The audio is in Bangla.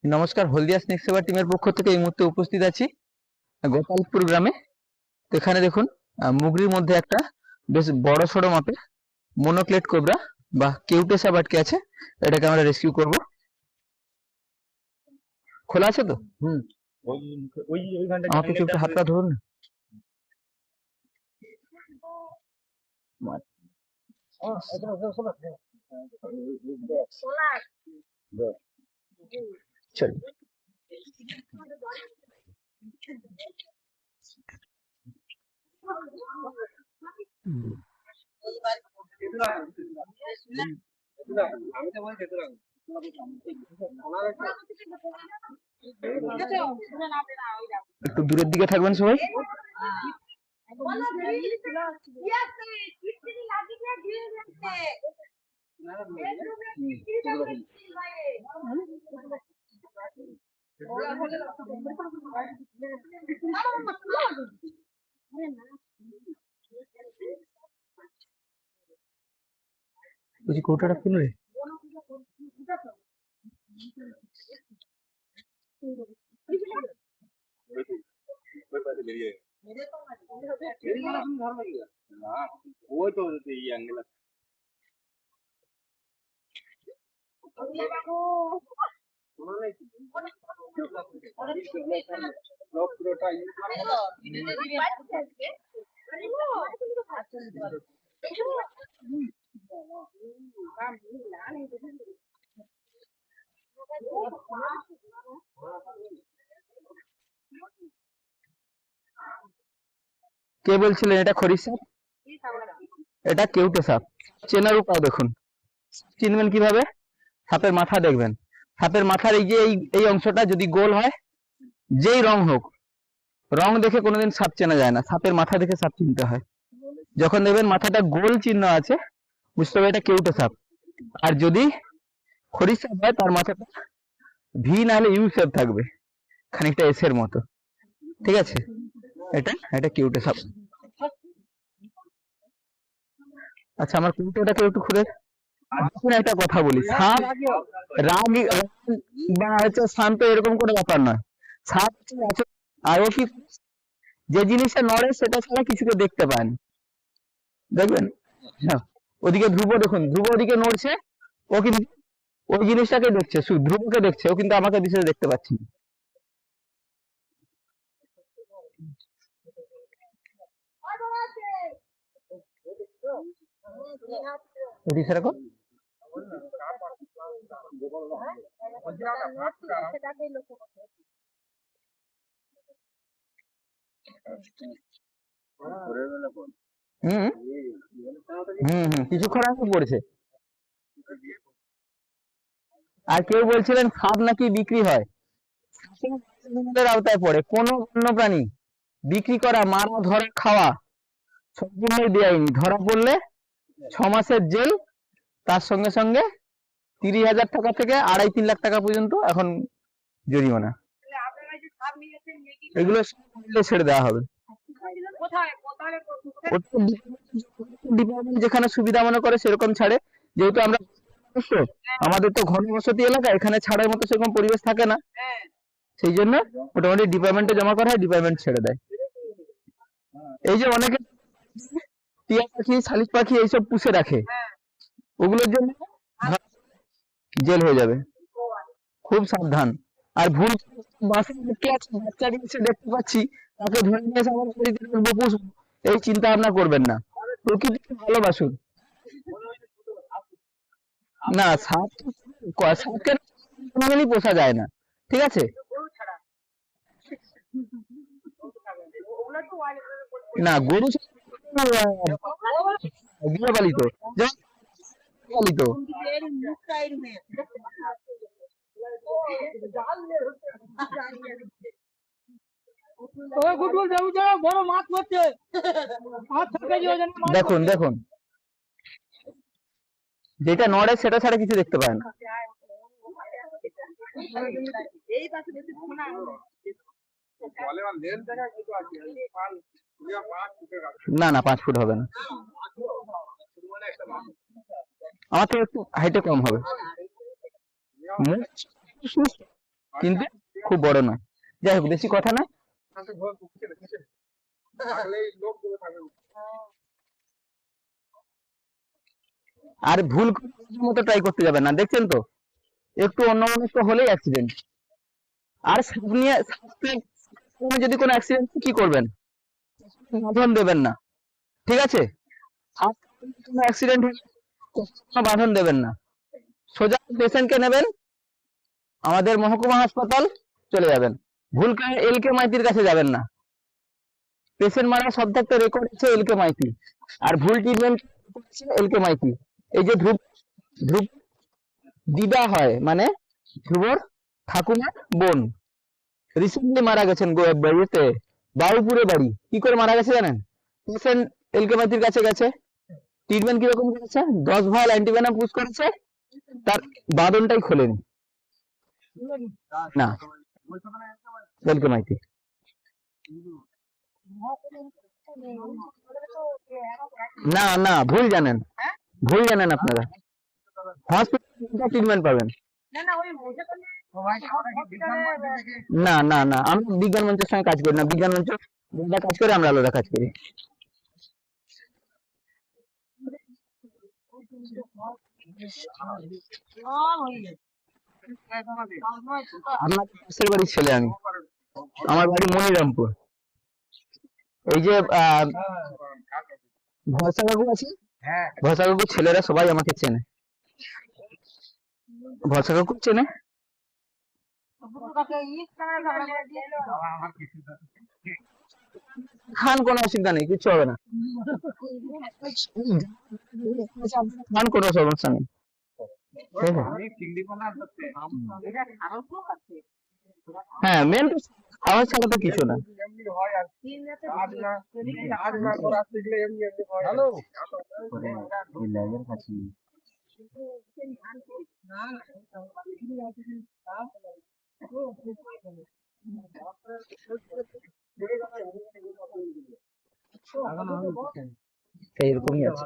নমস্কার, হলদিয়া স্নেক সেভার টিমের পক্ষ থেকে এই মুহূর্তে উপস্থিত আছি গোপালপুর গ্রামে। তো এখানে দেখুন মুগরির মধ্যে একটা বেশ বড় সড়ো মাপে মনোক্লেট কোবরা বা কেউটেসা বাটকে আছে। এটাকে আমরা রেস্কিউ করব। খোলা আছে তো? আমাকে একটু হাতটা ধরুন। চল একটু দূরের দিকে থাকবেন সবাই। বুঝি কৌটাটা খুলে রে। কে বলছিলেন এটা খরিস সাপ? এটা কেউটে সাপ। চেনার উপায় দেখুন। চিনবেন কিভাবে? সাপের মাথা দেখবেন। সাপের মাথার এই যে এই অংশটা যদি গোল হয়, যেই রং হোক, রং দেখে কোনোদিন সাপ চেনা যায় না, সাপের মাথা দেখে সাপ চিনতে হয়। যখন দেখবেন মাথাটা গোল চিহ্ন আছে, বুঝতে হবে এটা কেউটে সাপ। আর যদি খরিস সাপ হয়, তার মাথাটা ভি নাহলে ইউ শেপ থাকবে, খানিকটা এস এর মতো। ঠিক আছে, এটা কেউটে সাপ। আচ্ছা, আমার কুটোটাকে একটু খুলে দেখুন। একটা কথা বলি, সাপ রাগ বা হচ্ছে শান্ত এরকম কোনো ব্যাপার নয়। সাপ আরো কি যে জিনিসটা নড়ে সেটা ছাড়া কিছুকে দেখতে পান, দেখবেন। হ্যাঁ, ওদিকে ধ্রুব দেখুন, ধ্রুব ওদিকে নড়ছে, ও কিন্তু ওই জিনিসটাকে দেখছে, শুধু ধ্রুবকে দেখছে, ও কিন্তু আমাকে বিশেষ দেখতে পাচ্ছি না। এদিকে রাখো। কিছুক্ষণ আগে পড়েছে। আর কেউ বলছিলেন সাপ নাকি বিক্রি হয়, আওতায় পড়ে। কোনো বন্য প্রাণী বিক্রি করা, মারা, ধরা, খাওয়া সম্পূর্ণই বেআইনি। ধরা পড়লে 6 মাসের জেল, তার সঙ্গে সঙ্গে 30,000 টাকা থেকে 2.5-3 লাখ টাকা পর্যন্ত এখন জরিমানা। এগুলো ছেড়ে দেওয়া হবে। ডিপার্টমেন্ট যেখানে সুবিধা মনে করে সেরকম ছাড়ে। যেহেতু আমরা আমাদের তো ঘনবসতি এলাকা, এখানে ছাড়ার মতো সেরকম পরিবেশ থাকে না, সেই জন্য মোটামুটি ডিপার্টমেন্টে জমা করা হয়, ডিপার্টমেন্ট ছেড়ে দেয়। এই যে অনেকে টিয়া পাখি, শালিক পাখি এইসব পুষে রাখে, ওগুলোর জন্য জেল হয়ে যাবে। খুব সাবধান। আর ভুল বাচ্চা জিনিসে দেখতে পাচ্ছি, তাকে ধরে নিয়ে এসে আমার বাড়িতে পুষবো, এই চিন্তা ভাবনা করবেন না। প্রকৃতিকে ভালোবাসুন। না, সাপকে কোনোদিনই পোষা যায় না, ঠিক আছে? না, গরু গৃহপালিত, পালিত। দেখুন দেখুন, যেটা নড়ে সেটা ছাড়া কিছু দেখতে পায় না। না না 5 ফুট হবে না, আমার থেকে একটু হাইটে কম হবে, মুখ সুস্থ, কিন্তু খুব বড় নয়। যাই হোক, বেশি কথা না। আর ভুল মতো ট্রাই করতে যাবেন না, দেখছেন তো একটু অন্যমনস্ক হলেই অ্যাক্সিডেন্ট। আর সাপ নিয়ে যদি কোনো অ্যাক্সিডেন্ট কি করবেন, বাঁধন দেবেন না, ঠিক আছে? আর কোনো অ্যাক্সিডেন্ট হলে কোনো বাঁধন দেবেন না, সোজা পেশেন্টকে নেবেন আমাদের মহকুমা হাসপাতাল চলে যাবেন, ভুল করে LK মাইতির কাছে যাবেন না। পেশেন্ট মারা সব থাকতে রেকর্ড আছে LK মাইতি, আর ভুল ট্রিটমেন্ট LK মাইতি। এই যে ধ্রুব ধ্রুব দিদা হয়, মানে ধ্রুবর ঠাকুমার বোন, রিসেন্টলি মারা গেছেন ইয়েতে, বাবুপুরে বাড়ি। কি করে মারা গেছে জানেন? পেশেন্ট LK মাইতির কাছে গেছে, ট্রিটমেন্ট কিরকম করেছে, 10 ভাইল অ্যান্টিভেনাম পুশ করেছে, তার বাদনটাই খোলেনি। না, LK মাইতি। না না, ভুল জানেন, ভুল জানেন আপনারা, হসপিটাল ট্রিটমেন্ট পাবেন। না না না, আমি বিজ্ঞান মঞ্চের সঙ্গে কাজ করি না, বিজ্ঞান মঞ্চ আলাদা কাজ করে, আমরা আলাদা কাজ করি। আপনার পাশের বাড়ির ছেলে আমি, আমার বাড়ি মনিরামপুর। এই যে ভরসা কাকু আছে, ভরসা কাকুর ছেলেরা সবাই আমাকে চেনে। ভরসা কাকু চেনে? খান, কোনো অসুবিধা নেই, কিচ্ছু হবে না, খান, কোনো সমস্যা নেই। হ্যাঁ, মেন খাওয়া ছাড়া তো কিছু না। এরকমই আছে।